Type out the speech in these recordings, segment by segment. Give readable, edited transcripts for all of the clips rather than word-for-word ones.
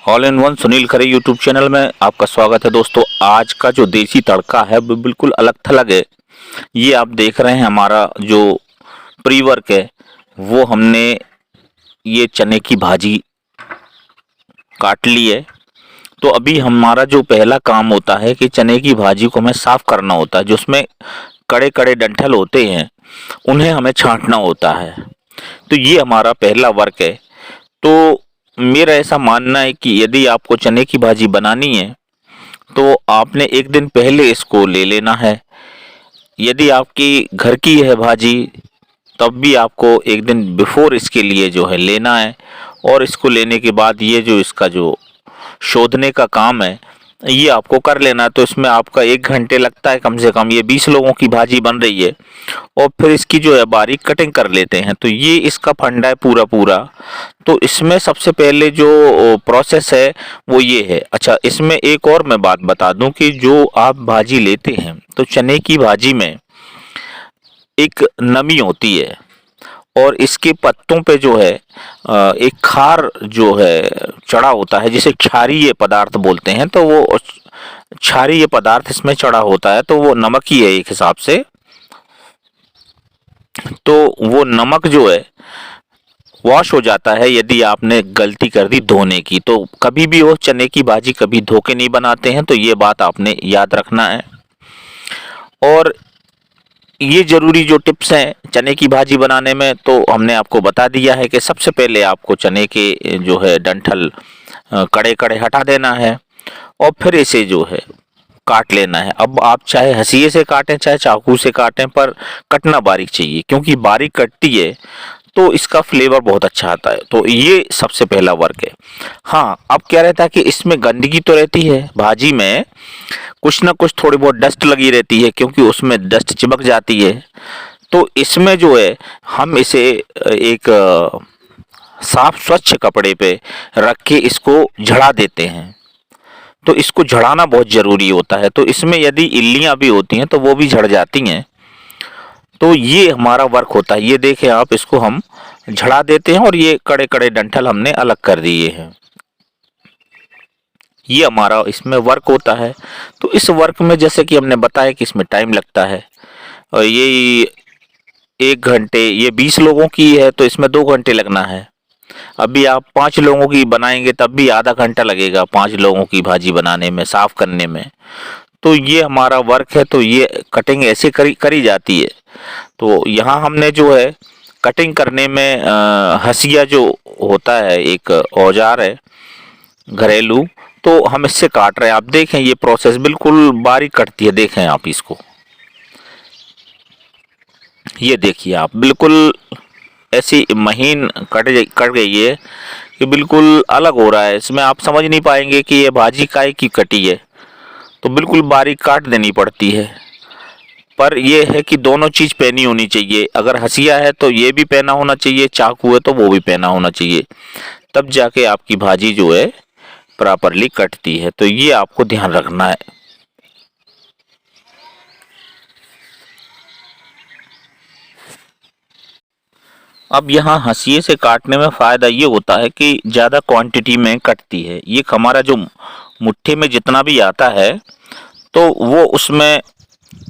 All in one Sunil Khare YouTube channel में आपका स्वागत है। दोस्तों, आज का जो देसी तड़का है वो बिल्कुल अलग थलग है। ये आप देख रहे हैं, हमारा जो प्री वर्क है वो हमने ये चने की भाजी काट ली है। तो अभी हमारा जो पहला काम होता है कि चने की भाजी को हमें साफ करना होता है। जो उसमें कड़े कड़े डंठल होते हैं उन्हें हमें छांटना होता है। तो ये हमारा पहला वर्क है। तो मेरा ऐसा मानना है कि यदि आपको चने की भाजी बनानी है तो आपने एक दिन पहले इसको ले लेना है। यदि आपकी घर की है भाजी तब भी आपको एक दिन बिफोर इसके लिए जो है लेना है। और इसको लेने के बाद ये जो इसका जो शोधने का काम है ये आपको कर लेना है। तो इसमें आपका 1 घंटे लगता है कम से कम। ये 20 लोगों की भाजी बन रही है और फिर इसकी जो है बारीक कटिंग कर लेते हैं। तो ये इसका फंडा है पूरा पूरा। तो इसमें सबसे पहले जो प्रोसेस है वो ये है। अच्छा, इसमें एक और मैं बात बता दूं कि जो आप भाजी लेते हैं तो चने की भाजी में एक नमी होती है और इसके पत्तों पे जो है एक खार जो है चढ़ा होता है, जिसे क्षारीय पदार्थ बोलते हैं। तो वो क्षारीय पदार्थ इसमें चढ़ा होता है, तो वो नमक ही है एक हिसाब से। तो वो नमक जो है वॉश हो जाता है यदि आपने गलती कर दी धोने की। तो कभी भी वो चने की भाजी कभी धो के नहीं बनाते हैं, तो ये बात आपने याद रखना है। और ये जरूरी जो टिप्स हैं चने की भाजी बनाने में तो हमने आपको बता दिया है कि सबसे पहले आपको चने के जो है डंठल कड़े कड़े हटा देना है और फिर इसे जो है काट लेना है। अब आप चाहे हंसिए से काटें चाहे चाकू से काटें, पर कटना बारीक चाहिए, क्योंकि बारीक कटती है तो इसका फ्लेवर बहुत अच्छा आता है। तो ये सबसे पहला वर्क है। हाँ, अब क्या रहता है कि इसमें गंदगी तो रहती है, भाजी में कुछ ना कुछ थोड़ी बहुत डस्ट लगी रहती है, क्योंकि उसमें डस्ट चिपक जाती है। तो इसमें जो है हम इसे एक साफ स्वच्छ कपड़े पे रख के इसको झड़ा देते हैं। तो इसको झड़ाना बहुत ज़रूरी होता है। तो इसमें यदि इल्लियाँ भी होती हैं तो वो भी झड़ जाती हैं। तो ये हमारा वर्क होता है। ये देखें आप, इसको हम झड़ा देते हैं और ये कड़े कड़े डंठल हमने अलग कर दिए हैं। ये हमारा इसमें वर्क होता है। तो इस वर्क में जैसे कि हमने बताया कि इसमें टाइम लगता है, और ये 1 घंटे, ये 20 लोगों की है तो इसमें 2 घंटे लगना है। अभी आप 5 लोगों की बनाएंगे तब भी आधा घंटा लगेगा 5 लोगों की भाजी बनाने में, साफ करने में। तो ये हमारा वर्क है। तो ये कटिंग ऐसे करी जाती है। तो यहाँ हमने जो है कटिंग करने में हंसिया जो होता है, एक औजार है घरेलू, तो हम इससे काट रहे हैं। आप देखें ये प्रोसेस बिल्कुल बारीक कटती है। देखें आप इसको, ये देखिए आप, बिल्कुल ऐसी महीन कट गई है कि बिल्कुल अलग हो रहा है। इसमें आप समझ नहीं पाएंगे कि ये भाजी काहे की कटी है। तो बिल्कुल बारीक काट देनी पड़ती है। पर यह है कि दोनों चीज़ पहनी होनी चाहिए। अगर हंसिया है तो ये भी पहना होना चाहिए, चाकू है तो वो भी पहना होना चाहिए, तब जाके आपकी भाजी जो है प्रॉपरली कटती है। तो ये आपको ध्यान रखना है। अब यहाँ हंसिए से काटने में फ़ायदा ये होता है कि ज़्यादा क्वांटिटी में कटती है। ये हमारा जो मुट्ठी में जितना भी आता है तो वो उसमें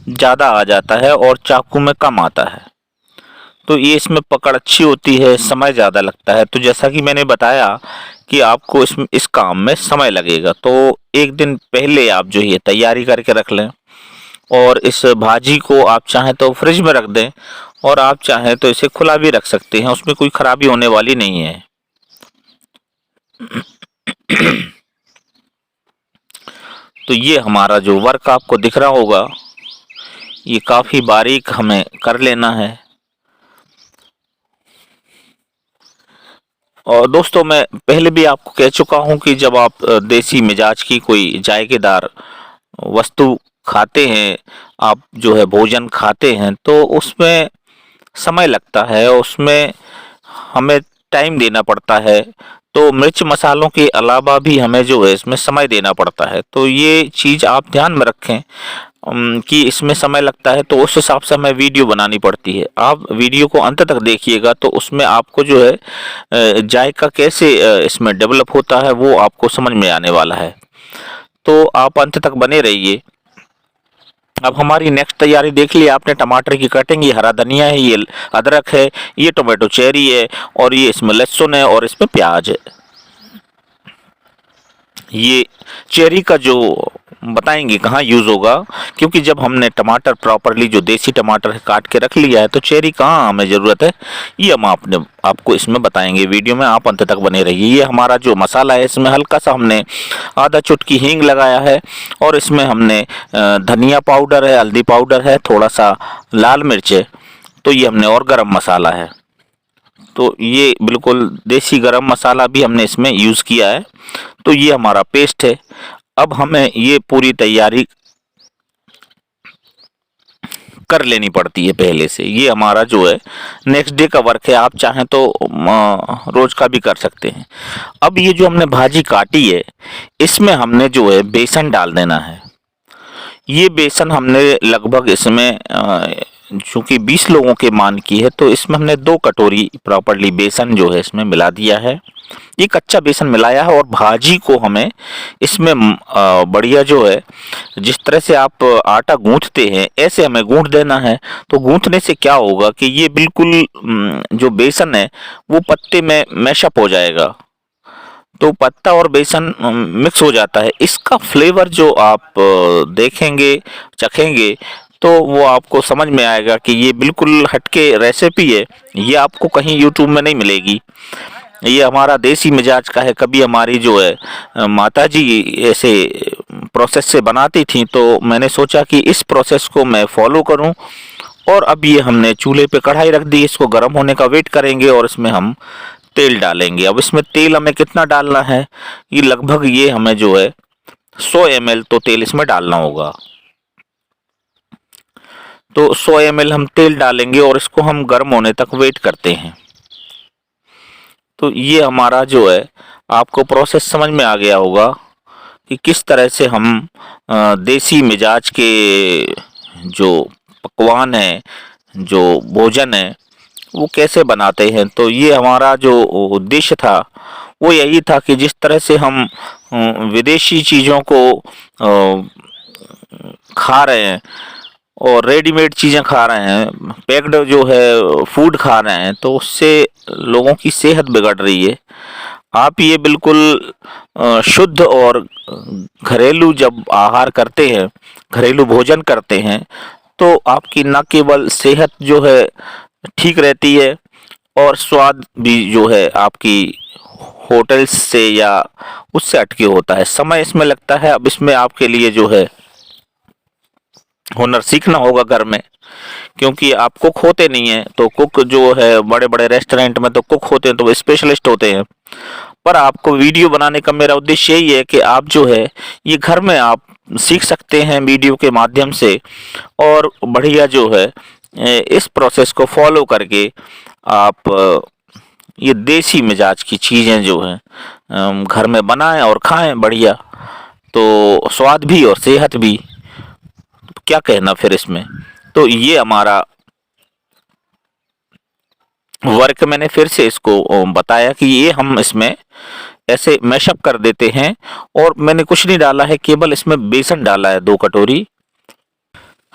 ज़्यादा आ जाता है और चाकू में कम आता है। तो ये इसमें पकड़ अच्छी होती है, समय ज़्यादा लगता है। तो जैसा कि मैंने बताया कि आपको इस काम में समय लगेगा, तो एक दिन पहले आप जो ये तैयारी करके रख लें। और इस भाजी को आप चाहें तो फ्रिज में रख दें और आप चाहें तो इसे खुला भी रख सकते हैं, उसमें कोई खराबी होने वाली नहीं है। तो ये हमारा जो वर्क आपको दिख रहा होगा, ये काफ़ी बारीक हमें कर लेना है। और दोस्तों, मैं पहले भी आपको कह चुका हूं कि जब आप देसी मिजाज की कोई जायकेदार वस्तु खाते हैं, आप जो है भोजन खाते हैं, तो उसमें समय लगता है, उसमें हमें टाइम देना पड़ता है। तो मिर्च मसालों के अलावा भी हमें जो है इसमें समय देना पड़ता है। तो ये चीज़ आप ध्यान में रखें। कि इसमें समय लगता है, तो उस हिसाब से हमें वीडियो बनानी पड़ती है। आप वीडियो को अंत तक देखिएगा तो उसमें आपको जो है जायका कैसे इसमें डेवलप होता है वो आपको समझ में आने वाला है। तो आप अंत तक बने रहिए। अब हमारी नेक्स्ट तैयारी देख ली आपने, टमाटर की कटिंग, ये हरा धनिया है, ये अदरक है, ये टोमेटो चेरी है, और ये इसमें लहसुन है, और इसमें प्याज है। ये चेरी का जो बताएंगे कहाँ यूज़ होगा, क्योंकि जब हमने टमाटर प्रॉपरली जो देसी टमाटर है काट के रख लिया है, तो चेरी कहाँ हमें ज़रूरत है ये हम आपको इसमें बताएंगे वीडियो में। आप अंत तक बने रहिए। ये हमारा जो मसाला है, इसमें हल्का सा हमने आधा चुटकी हींग लगाया है, और इसमें हमने धनिया पाउडर है, हल्दी पाउडर है, थोड़ा सा लाल मिर्च है, तो ये हमने, और गरम मसाला है। तो ये बिल्कुल देसी गरम मसाला भी हमने इसमें यूज़ किया है। तो ये हमारा पेस्ट है। अब हमें ये पूरी तैयारी कर लेनी पड़ती है पहले से। ये हमारा जो है नेक्स्ट डे का वर्क है। आप चाहें तो रोज का भी कर सकते हैं। अब ये जो हमने भाजी काटी है, इसमें हमने जो है बेसन डाल देना है। ये बेसन हमने लगभग इसमें चूंकि 20 लोगों के मान की है, तो इसमें हमने 2 कटोरी प्रॉपरली बेसन जो है इसमें मिला दिया है। ये कच्चा बेसन मिलाया है, और भाजी को हमें इसमें बढ़िया जो है, जिस तरह से आप आटा गूंथते हैं ऐसे हमें गूंथ देना है। तो गूंथने से क्या होगा कि ये बिल्कुल जो बेसन है वो पत्ते में मैशअप हो जाएगा, तो पत्ता और बेसन मिक्स हो जाता है। इसका फ्लेवर जो आप देखेंगे, चखेंगे, तो वो आपको समझ में आएगा कि ये बिल्कुल हटके रेसिपी है। ये आपको कहीं यूट्यूब में नहीं मिलेगी। ये हमारा देसी मिजाज का है। कभी हमारी जो है माताजी ऐसे प्रोसेस से बनाती थी, तो मैंने सोचा कि इस प्रोसेस को मैं फॉलो करूं। और अब ये हमने चूल्हे पे कढ़ाई रख दी, इसको गर्म होने का वेट करेंगे, और इसमें हम तेल डालेंगे। अब इसमें तेल हमें कितना डालना है, ये लगभग ये हमें जो है 100 ml तो तेल इसमें डालना होगा। तो 100 ml हम तेल डालेंगे, और इसको हम गर्म होने तक वेट करते हैं। तो ये हमारा जो है, आपको प्रोसेस समझ में आ गया होगा कि किस तरह से हम देसी मिजाज के जो पकवान है, जो भोजन है, वो कैसे बनाते हैं। तो ये हमारा जो उद्देश्य था वो यही था कि जिस तरह से हम विदेशी चीज़ों को खा रहे हैं, और रेडीमेड चीज़ें खा रहे हैं, पैक्ड जो है फूड खा रहे हैं, तो उससे लोगों की सेहत बिगड़ रही है। आप ये बिल्कुल शुद्ध और घरेलू जब आहार करते हैं, घरेलू भोजन करते हैं, तो आपकी न केवल सेहत जो है ठीक रहती है, और स्वाद भी जो है आपकी होटल्स से या उससे हटके होता है। समय इसमें लगता है। अब इसमें आपके लिए जो है हुनर सीखना होगा घर में, क्योंकि आप कुक होते नहीं हैं। तो कुक जो है बड़े बड़े रेस्टोरेंट में तो कुक होते हैं, तो वो स्पेशलिस्ट होते हैं। पर आपको वीडियो बनाने का मेरा उद्देश्य यही है कि आप जो है ये घर में आप सीख सकते हैं वीडियो के माध्यम से, और बढ़िया जो है इस प्रोसेस को फॉलो करके आप ये देसी मिजाज की चीज़ें जो हैं घर में बनाएं और खाएं बढ़िया। तो स्वाद भी और सेहत भी, क्या कहना फिर इसमें। तो ये हमारा वर्क, मैंने फिर से इसको बताया कि ये हम इसमें ऐसे मैशअप कर देते हैं, और मैंने कुछ नहीं डाला है, केवल इसमें बेसन डाला है 2 कटोरी।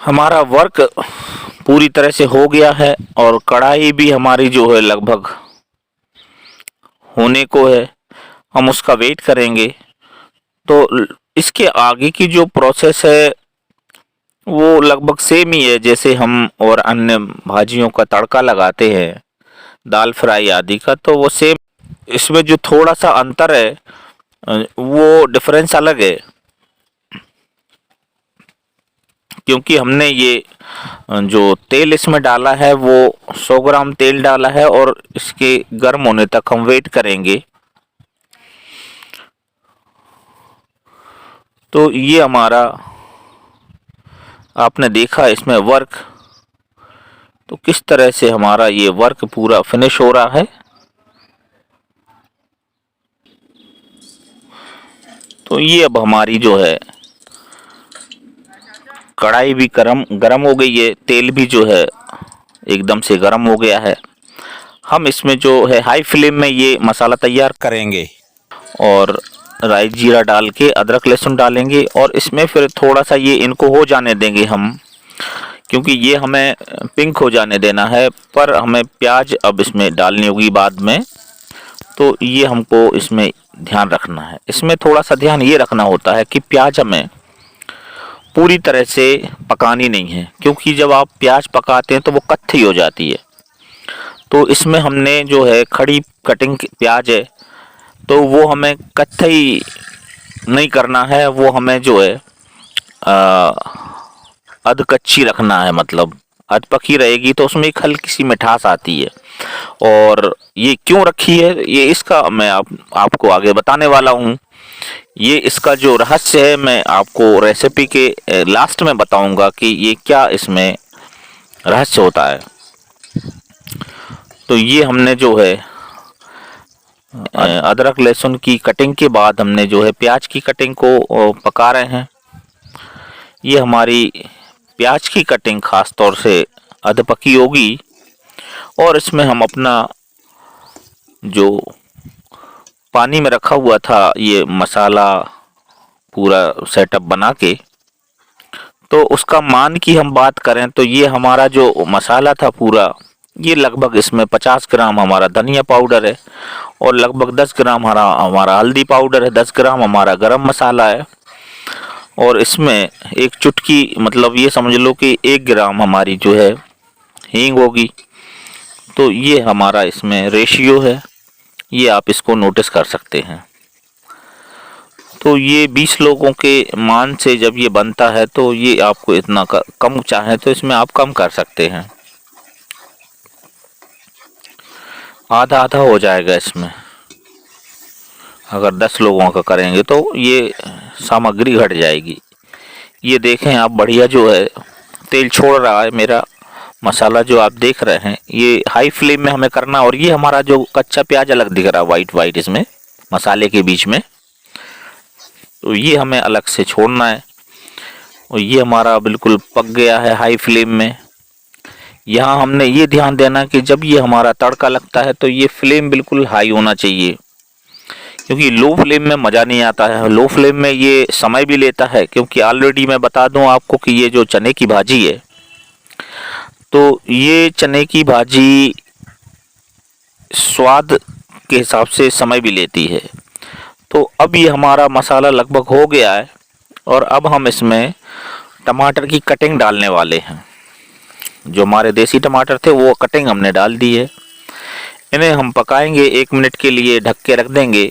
हमारा वर्क पूरी तरह से हो गया है, और कढ़ाई भी हमारी जो है लगभग होने को है। हम उसका वेट करेंगे। तो इसके आगे की जो प्रोसेस है वो लगभग सेम ही है, जैसे हम और अन्य भाजियों का तड़का लगाते हैं, दाल फ्राई आदि का, तो वो सेम। इसमें जो थोड़ा सा अंतर है, वो डिफरेंस अलग है, क्योंकि हमने ये जो तेल इसमें डाला है वो 100 ग्राम तेल डाला है, और इसके गर्म होने तक हम वेट करेंगे। तो ये हमारा आपने देखा इसमें वर्क, तो किस तरह से हमारा ये वर्क पूरा फिनिश हो रहा है। तो ये अब हमारी जो है कढ़ाई भी गरम हो गई है, तेल भी जो है एकदम से गरम हो गया है। हम इसमें जो है हाई फ्लेम में ये मसाला तैयार करेंगे और राई जीरा डाल के अदरक लहसुन डालेंगे और इसमें फिर थोड़ा सा ये इनको हो जाने देंगे हम, क्योंकि ये हमें पिंक हो जाने देना है। पर हमें प्याज अब इसमें डालनी होगी बाद में, तो ये हमको इसमें ध्यान रखना है। इसमें थोड़ा सा ध्यान ये रखना होता है कि प्याज हमें पूरी तरह से पकानी नहीं है, क्योंकि जब आप प्याज पकाते हैं तो वो कत्थई हो जाती है। तो इसमें हमने जो है खड़ी कटिंग प्याज है, तो वो हमें कत्थई नहीं करना है, वो हमें जो है अध कच्ची रखना है। मतलब अध पकी रहेगी तो उसमें एक हल्की सी मिठास आती है। और ये क्यों रखी है, ये इसका मैं आपको आगे बताने वाला हूँ। ये इसका जो रहस्य है मैं आपको रेसिपी के लास्ट में बताऊंगा कि ये क्या इसमें रहस्य होता है। तो ये हमने जो है अदरक लहसुन की कटिंग के बाद हमने जो है प्याज की कटिंग को पका रहे हैं। ये हमारी प्याज की कटिंग खास तौर से अध पकी होगी और इसमें हम अपना जो पानी में रखा हुआ था ये मसाला पूरा सेटअप बना के, तो उसका मान की हम बात करें तो ये हमारा जो मसाला था पूरा, ये लगभग इसमें 50 ग्राम हमारा धनिया पाउडर है और लगभग 10 ग्राम हमारा हल्दी पाउडर है, 10 ग्राम हमारा गरम मसाला है और इसमें एक चुटकी, मतलब ये समझ लो कि 1 ग्राम हमारी जो है हींग होगी। तो ये हमारा इसमें रेशियो है, ये आप इसको नोटिस कर सकते हैं। तो ये 20 लोगों के मान से जब ये बनता है तो ये आपको इतना कम चाहे तो इसमें आप कम कर सकते हैं, आधा आधा हो जाएगा इसमें। अगर 10 लोगों का करेंगे तो ये सामग्री घट जाएगी। ये देखें आप, बढ़िया जो है तेल छोड़ रहा है मेरा मसाला जो आप देख रहे हैं। ये हाई फ्लेम में हमें करना, और ये हमारा जो कच्चा प्याज अलग दिख रहा है वाइट वाइट इसमें मसाले के बीच में, तो ये हमें अलग से छोड़ना है। और ये हमारा बिल्कुल पक गया है हाई फ्लेम में। यहाँ हमने ये ध्यान देना कि जब ये हमारा तड़का लगता है तो ये फ्लेम बिल्कुल हाई होना चाहिए, क्योंकि लो फ्लेम में मज़ा नहीं आता है। लो फ्लेम में ये समय भी लेता है, क्योंकि ऑलरेडी मैं बता दूं आपको कि ये जो चने की भाजी है, तो ये चने की भाजी स्वाद के हिसाब से समय भी लेती है। तो अब ये हमारा मसाला लगभग हो गया है और अब हम इसमें टमाटर की कटिंग डालने वाले हैं। जो हमारे देसी टमाटर थे वो कटिंग हमने डाल दी है। इन्हें हम पकाएंगे 1 मिनट के लिए, ढक के रख देंगे।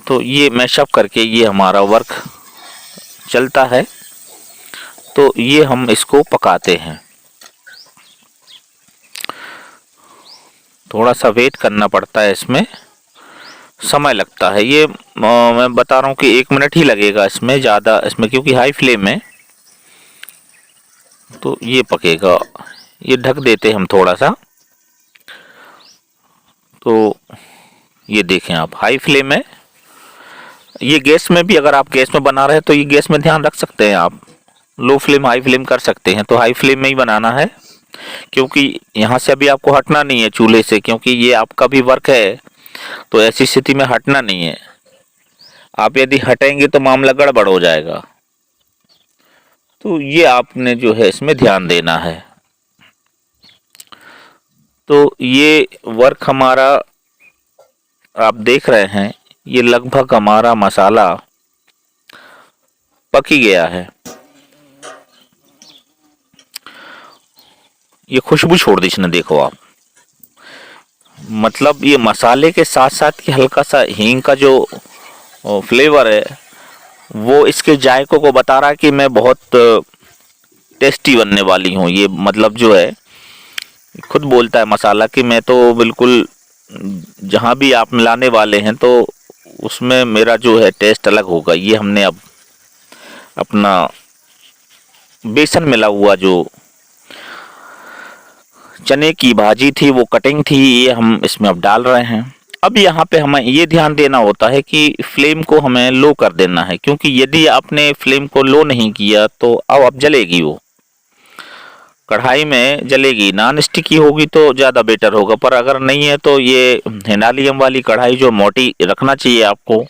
तो ये मैशअप करके ये हमारा वर्क चलता है, तो ये हम इसको पकाते हैं। थोड़ा सा वेट करना पड़ता है, इसमें समय लगता है। ये मैं बता रहा हूँ कि 1 मिनट ही लगेगा इसमें, ज़्यादा इसमें, क्योंकि हाई फ्लेम है तो ये पकेगा। ये ढक देते हम थोड़ा सा। तो ये देखें आप, हाई फ्लेम है। ये गैस में भी, अगर आप गैस में बना रहे हैं तो ये गैस में ध्यान रख सकते हैं आप, लो फ्लेम हाई फ्लेम कर सकते हैं। तो हाई फ्लेम में ही बनाना है, क्योंकि यहाँ से अभी आपको हटना नहीं है चूल्हे से, क्योंकि ये आपका भी वर्क है। तो ऐसी स्थिति में हटना नहीं है। आप यदि हटेंगे तो मामला गड़बड़ हो जाएगा। तो ये आपने जो है इसमें ध्यान देना है। तो ये वर्क हमारा आप देख रहे हैं, ये लगभग हमारा मसाला पक ही गया है। ये खुशबू छोड़ दी इसने, देखो आप। मतलब ये मसाले के साथ साथ कि हल्का सा हींग का जो फ्लेवर है वो इसके जायकों को बता रहा है कि मैं बहुत टेस्टी बनने वाली हूँ। ये मतलब जो है खुद बोलता है मसाला कि मैं तो बिल्कुल, जहाँ भी आप मिलाने वाले हैं तो उसमें मेरा जो है टेस्ट अलग होगा। ये हमने अब अपना बेसन मिला हुआ जो चने की भाजी थी, वो कटिंग थी, ये हम इसमें अब डाल रहे हैं। अब यहाँ पे हमें ये ध्यान देना होता है कि फ्लेम को हमें लो कर देना है, क्योंकि यदि आपने फ्लेम को लो नहीं किया तो अब जलेगी, वो कढ़ाई में जलेगी। नॉन स्टिक की होगी तो ज़्यादा बेटर होगा, पर अगर नहीं है तो ये हिंडालियम वाली कढ़ाई जो मोटी रखना चाहिए आपको,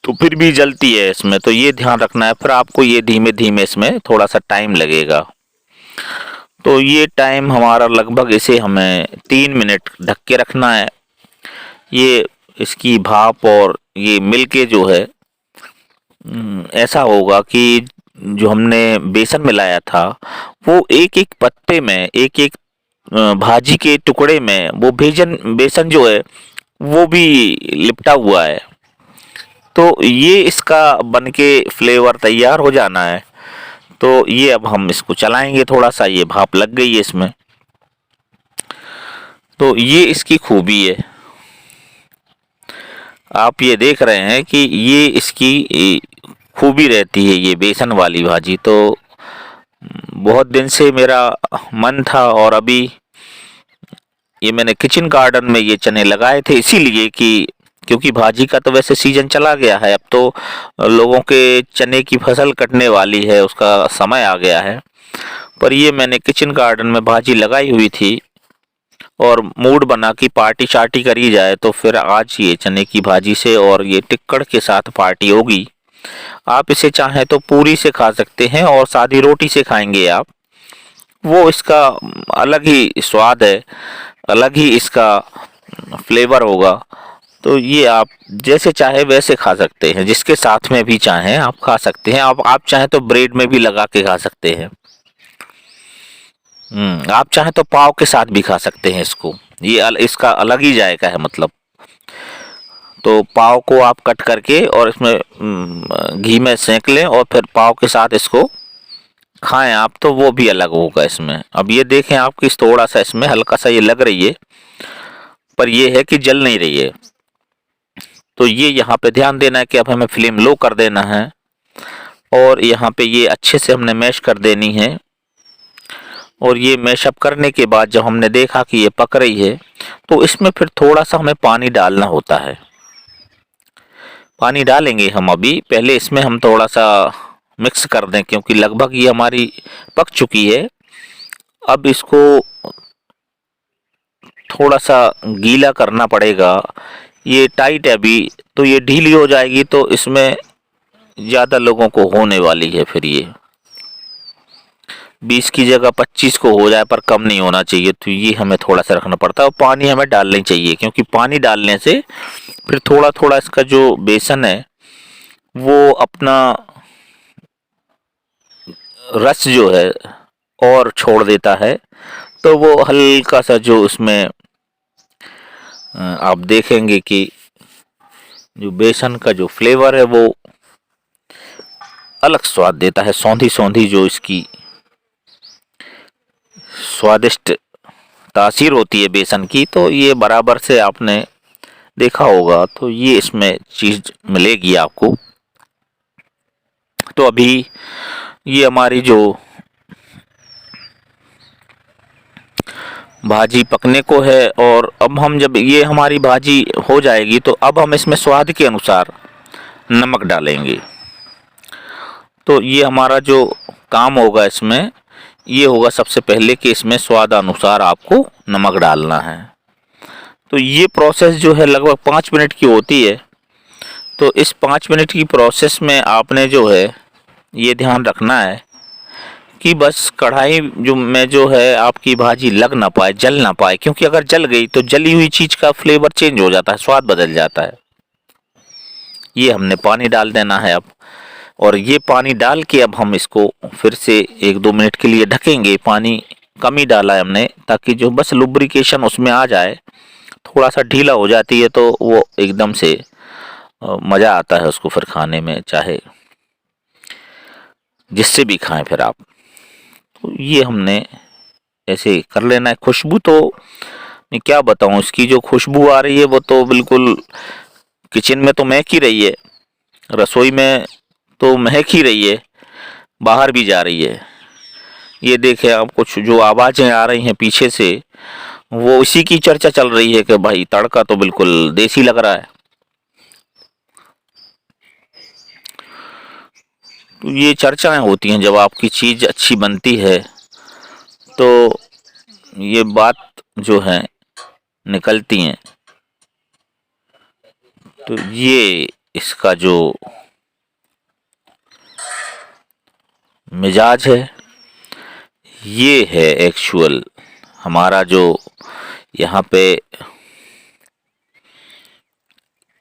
तो फिर भी जलती है इसमें, तो ये ध्यान रखना है। फिर आपको ये धीमे धीमे इसमें थोड़ा सा टाइम लगेगा। तो ये टाइम हमारा लगभग, इसे हमें 3 मिनट ढक के रखना है। ये इसकी भाप और ये मिलके जो है ऐसा होगा कि जो हमने बेसन मिलाया था वो एक एक पत्ते में, एक एक भाजी के टुकड़े में वो बेसन जो है वो भी लिपटा हुआ है। तो ये इसका बनके फ्लेवर तैयार हो जाना है। तो ये अब हम इसको चलाएंगे थोड़ा सा, ये भाप लग गई है इसमें। तो ये इसकी खूबी है, आप ये देख रहे हैं कि ये इसकी खूबी रहती है ये बेसन वाली भाजी। तो बहुत दिन से मेरा मन था, और अभी ये मैंने किचन गार्डन में ये चने लगाए थे, इसीलिए कि क्योंकि भाजी का तो वैसे सीजन चला गया है, अब तो लोगों के चने की फसल कटने वाली है, उसका समय आ गया है। पर ये मैंने किचन गार्डन में भाजी लगाई हुई थी, और मूड बना कि पार्टी शार्टी करी जाए, तो फिर आज ये चने की भाजी से और ये टिक्कड़ के साथ पार्टी होगी। आप इसे चाहें तो पूरी से खा सकते हैं, और सादी रोटी से खाएंगे आप, वो इसका अलग ही स्वाद है, अलग ही इसका फ्लेवर होगा। तो ये आप जैसे चाहे वैसे खा सकते हैं, जिसके साथ में भी चाहें आप खा सकते हैं। आप चाहें तो ब्रेड में भी लगा के खा सकते हैं। आप चाहें तो पाव के साथ भी खा सकते हैं इसको, ये इसका अलग ही जायका है मतलब। तो पाव को आप कट करके और इसमें घी में सेंक लें, और फिर पाव के साथ इसको खाएं आप, तो वो भी अलग होगा इसमें। अब ये देखें आपकी थोड़ा सा इसमें हल्का सा ये लग रही है, पर ये है कि जल नहीं रही है। तो ये यहाँ पे ध्यान देना है कि अब हमें फ्लेम लो कर देना है, और यहाँ पे ये अच्छे से हमने मैश कर देनी है। और ये मैशअप करने के बाद जब हमने देखा कि ये पक रही है, तो इसमें फिर थोड़ा सा हमें पानी डालना होता है। पानी डालेंगे हम अभी, पहले इसमें हम थोड़ा सा मिक्स कर दें, क्योंकि लगभग ये हमारी पक चुकी है। अब इसको थोड़ा सा गीला करना पड़ेगा, ये टाइट है अभी, तो ये ढीली हो जाएगी तो इसमें ज़्यादा लोगों को होने वाली है। फिर ये 20 की जगह 25 को हो जाए, पर कम नहीं होना चाहिए, तो ये हमें थोड़ा सा रखना पड़ता है। और पानी हमें डालनी चाहिए, क्योंकि पानी डालने से फिर थोड़ा थोड़ा इसका जो बेसन है वो अपना रस जो है और छोड़ देता है। तो वो हल्का सा जो उसमें आप देखेंगे कि जो बेसन का जो फ्लेवर है वो अलग स्वाद देता है, सौंधी सौंधी जो इसकी स्वादिष्ट तासीर होती है बेसन की। तो ये बराबर से आपने देखा होगा, तो ये इसमें चीज़ मिलेगी आपको। तो अभी ये हमारी जो भाजी पकने को है, और अब हम जब ये हमारी भाजी हो जाएगी तो अब हम इसमें स्वाद के अनुसार नमक डालेंगे। तो ये हमारा जो काम होगा इसमें ये होगा सबसे पहले कि इसमें स्वाद अनुसार आपको नमक डालना है। तो ये प्रोसेस जो है लगभग 5 मिनट की होती है। तो इस 5 मिनट की प्रोसेस में आपने जो है ये ध्यान रखना है कि बस कढ़ाई जो है आपकी भाजी लग ना पाए, जल ना पाए, क्योंकि अगर जल गई तो जली हुई चीज़ का फ्लेवर चेंज हो जाता है, स्वाद बदल जाता है। ये हमने पानी डाल देना है अब, और ये पानी डाल के अब हम इसको फिर से 1-2 मिनट के लिए ढकेंगे। पानी कम ही डाला है हमने, ताकि जो बस लुब्रिकेशन उसमें आ जाए। थोड़ा सा ढीला हो जाती है तो वो एकदम से मज़ा आता है उसको फिर खाने में, चाहे जिससे भी खाएं फिर आप। तो ये हमने ऐसे कर लेना है। खुशबू तो मैं क्या बताऊं, इसकी जो खुशबू आ रही है वो तो बिल्कुल किचन में तो महक ही रही है, रसोई में तो महक ही रही है, बाहर भी जा रही है। ये देखें आप, कुछ जो आवाज़ें आ रही हैं पीछे से वो इसी की चर्चा चल रही है कि भाई तड़का तो बिल्कुल देसी लग रहा है। तो ये चर्चाएं होती हैं जब आपकी चीज़ अच्छी बनती है, तो ये बात जो है निकलती हैं। तो ये इसका जो मिजाज है, ये है एक्चुअल हमारा जो यहाँ पे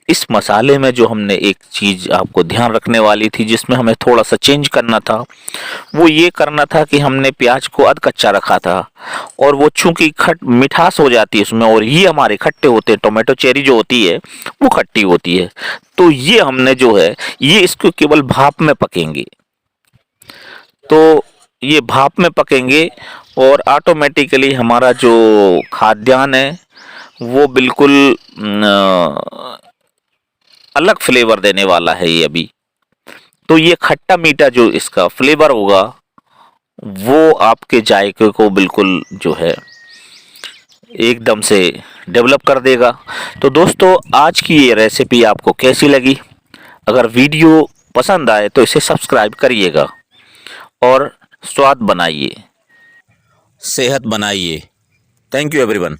इस मसाले में जो हमने एक चीज़ आपको ध्यान रखने वाली थी, जिसमें हमें थोड़ा सा चेंज करना था, वो ये करना था कि हमने प्याज को अध कच्चा रखा था, और वो चूंकि खट मिठास हो जाती है उसमें, और ये हमारे खट्टे होते हैं, टोमेटो चेरी जो होती है वो खट्टी होती है। तो ये हमने जो है ये इसको केवल भाप में पकेंगे। तो ये भाप में पकेंगे और ऑटोमेटिकली हमारा जो खाद्यान्न है वो बिल्कुल अलग फ्लेवर देने वाला है ये अभी। तो ये खट्टा मीठा जो इसका फ्लेवर होगा वो आपके जायके को बिल्कुल जो है एकदम से डेवलप कर देगा। तो दोस्तों, आज की ये रेसिपी आपको कैसी लगी? अगर वीडियो पसंद आए तो इसे सब्सक्राइब करिएगा और स्वाद बनाइए, सेहत बनाइए। Thank you everyone.